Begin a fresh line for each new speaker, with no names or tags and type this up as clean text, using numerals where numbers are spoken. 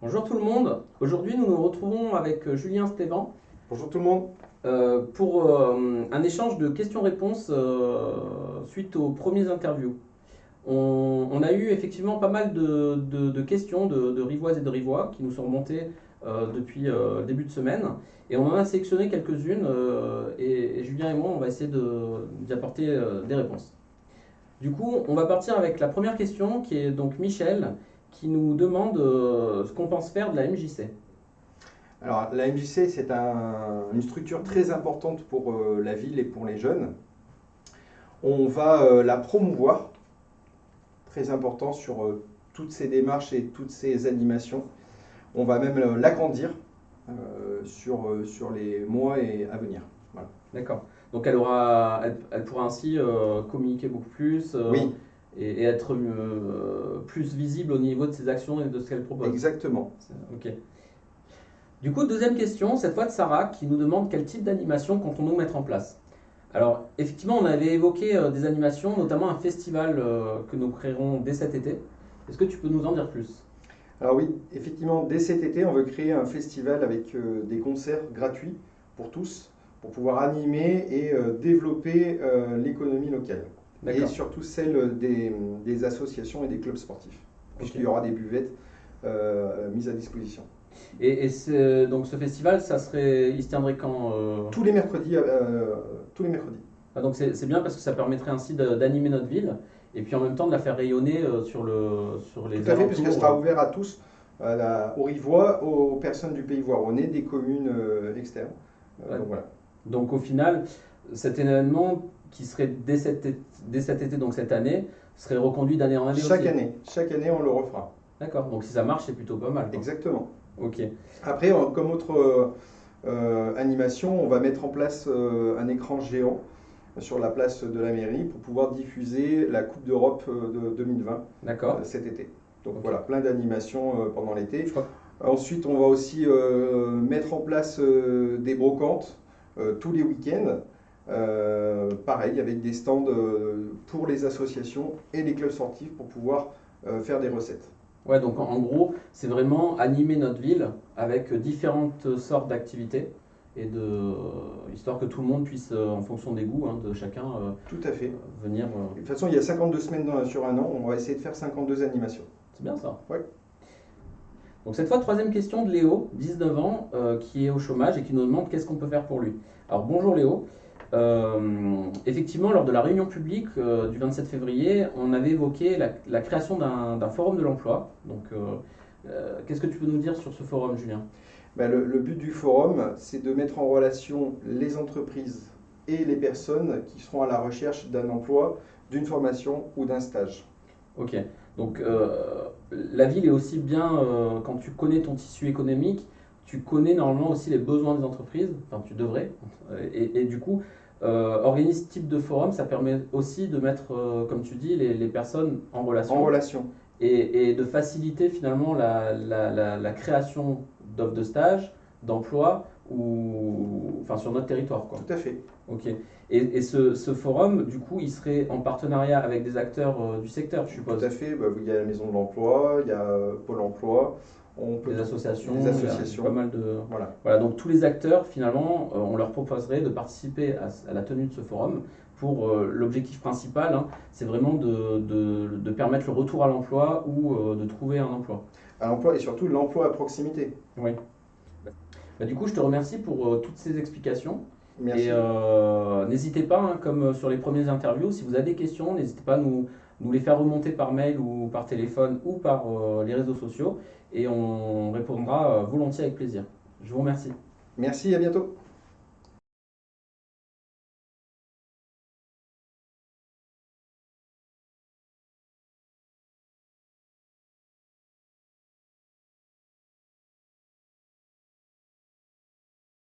Bonjour tout le monde. Aujourd'hui, nous nous retrouvons avec Julien Stéban
Bonjour tout le monde.
pour un échange de questions-réponses suite aux premiers interviews. On a eu effectivement pas mal de questions de Rivoises et de Rivois qui nous sont remontées depuis le début de semaine et on en a sélectionné quelques-unes et Julien et moi, on va essayer d'y apporter des réponses. Du coup, on va partir avec la première question qui est donc Michel qui nous demande ce qu'on pense faire de la MJC.
Alors la MJC, c'est une structure très importante pour la ville et pour les jeunes. On va la promouvoir, très important sur toutes ces démarches et toutes ces animations. On va même l'agrandir sur les mois à venir. Voilà.
D'accord. Donc elle pourra ainsi communiquer beaucoup plus
Oui,
et être plus visible au niveau de ses actions et de ce qu'elle propose.
exactement.
Ok. Du coup, deuxième question, cette fois de Sarah, qui nous demande quel type d'animation comptons-nous mettre en place. Alors, effectivement, on avait évoqué des animations, notamment un festival que nous créerons dès cet été. Est-ce que tu peux nous en dire plus?
Alors oui, effectivement, dès cet été, on veut créer un festival avec des concerts gratuits pour tous, pour pouvoir animer et développer l'économie locale. Et
D'accord.
surtout celle des associations et des clubs sportifs,
Ok.
puisqu'il y aura des buvettes mises à disposition.
Donc ce festival, il se tiendrait quand
Tous les mercredis, tous les mercredis.
Ah, donc c'est bien parce que ça permettrait ainsi d'animer notre ville et puis en même temps de la faire rayonner sur
Tout
les
à fait, puisqu'elle
alentours.
sera ouverte à tous, aux Rivois, aux personnes du Pays Voironnais, des communes externes.
Ouais.
Donc voilà.
Donc au final, cet événement qui serait dès cet été, donc cette année, serait reconduit d'année en année aussi.
Chaque année, on le refera.
D'accord, donc si ça marche, c'est plutôt pas mal, quoi.
Exactement.
Ok,
Après, comme autre animation, on va mettre en place un écran géant sur la place de la mairie pour pouvoir diffuser la Coupe d'Europe de 2020
d'accord.
cet été. Donc
Ok.
voilà, plein d'animations pendant l'été.
Je crois.
Ensuite, on va aussi mettre en place des brocantes tous les week-ends. Pareil, avec des stands pour les associations et les clubs sportifs pour pouvoir faire des recettes.
Ouais, donc en gros, c'est vraiment animer notre ville avec différentes sortes d'activités et histoire que tout le monde puisse, en fonction des goûts de chacun,
Tout à fait.
venir.
De toute façon, il y a 52 semaines sur un an. On va essayer de faire 52 animations.
C'est bien ça.
Ouais.
Donc cette fois, troisième question de Léo, 19 ans, qui est au chômage et qui nous demande qu'est-ce qu'on peut faire pour lui. Alors bonjour Léo. Effectivement, lors de la réunion publique du 27 février, on avait évoqué la création d'un forum de l'emploi. Donc qu'est-ce que tu peux nous dire sur ce forum, Julien?
Ben, le but du forum, c'est de mettre en relation les entreprises et les personnes qui seront à la recherche d'un emploi, d'une formation ou d'un stage.
Ok, donc la ville est aussi bien, quand tu connais ton tissu économique, tu connais normalement aussi les besoins des entreprises, enfin tu devrais, et du coup, organiser ce type de forum, ça permet aussi de mettre, comme tu dis, les personnes en
En
relation
relation,
et de faciliter finalement la création d'offres de stage, d'emploi, enfin sur notre territoire, quoi.
tout à fait.
Ok. Et ce forum, du coup, il serait en partenariat avec des acteurs du secteur, je
Tout
suppose.
à fait. Ben, il y a la Maison de l'Emploi, il y a Pôle Emploi, on peut
Des associations,
des
il y a pas
associations.
mal de.
Voilà.
Voilà, donc tous les acteurs, finalement, on leur proposerait de participer à la tenue de ce forum pour l'objectif principal, c'est vraiment de permettre le retour à l'emploi ou de trouver un emploi.
À l'emploi et surtout l'emploi à proximité.
Oui. Bah, du coup, je te remercie pour toutes ces explications. Et
Merci.
n'hésitez pas, comme sur les premières interviews, si vous avez des questions, n'hésitez pas à nous les faire remonter par mail ou par téléphone ou par les réseaux sociaux et on répondra volontiers avec plaisir. Je vous remercie.
Merci, à bientôt.